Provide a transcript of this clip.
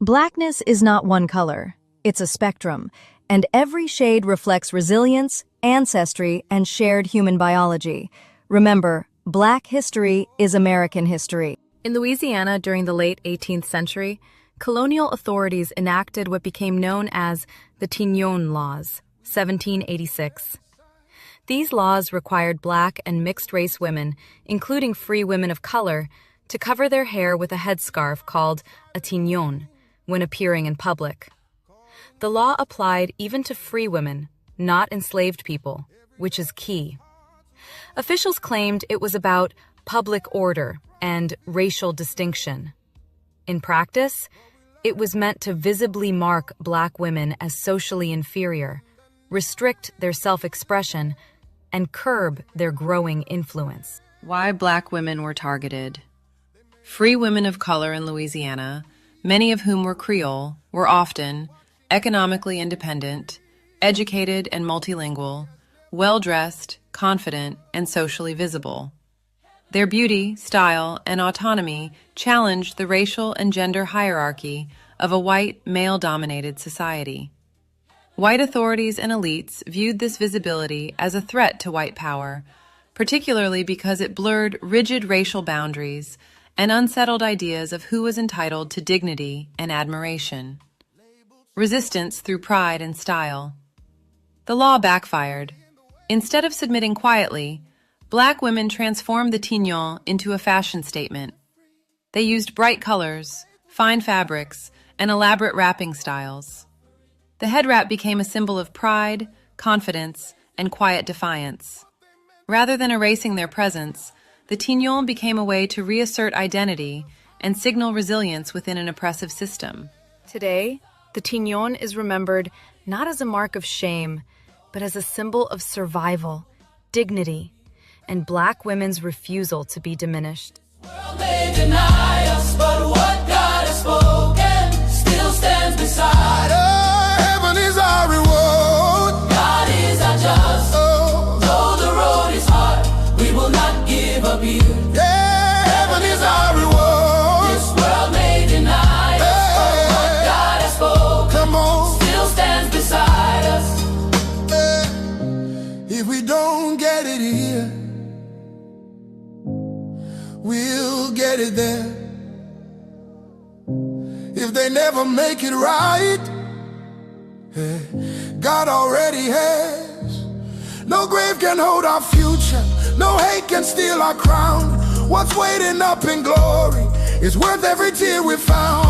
Blackness is not one color, it's a spectrum, and every shade reflects resilience, ancestry, and shared human biology. Remember, Black history is American history. In Louisiana during the late 18th century, colonial authorities enacted what became known as the Tignon laws, 1786. These laws required Black and mixed-race women, including free women of color, to cover their hair with a headscarf called a tignon when appearing in public. The law applied even to free women, not enslaved people, which is key. Officials claimed it was about public order and racial distinction. In practice, it was meant to visibly mark Black women as socially inferior, restrict their self-expression, and curb their growing influence. Why Black women were targeted. Free women of color in Louisiana, many of whom were Creole, were often economically independent, educated and multilingual, well-dressed, confident, and socially visible. Their beauty, style, and autonomy challenged the racial and gender hierarchy of a white, male-dominated society. White authorities and elites viewed this visibility as a threat to white power, particularly because it blurred rigid racial boundaries and unsettled ideas of who was entitled to dignity and admiration. Resistance through pride and style. The law backfired. Instead of submitting quietly, Black women transformed the tignon into a fashion statement. They used bright colors, fine fabrics, and elaborate wrapping styles. The head wrap became a symbol of pride, confidence, and quiet defiance. Rather than erasing their presence, the tignon became a way to reassert identity and signal resilience within an oppressive system. Today, the tignon is remembered not as a mark of shame, but as a symbol of survival, dignity, and Black women's refusal to be diminished. World may deny us, but what God has spoken still stands beside us. Heaven is our reward. God is our just. Though the road is hard, we will not give up here. Yeah, heaven is our reward. This world may deny us, but what God has spoken still stands beside us. If we don't get it here, we'll get it there. If they never make it right, God already has. No grave can hold our future, no hate can steal our crown. What's waiting up in glory is worth every tear we found.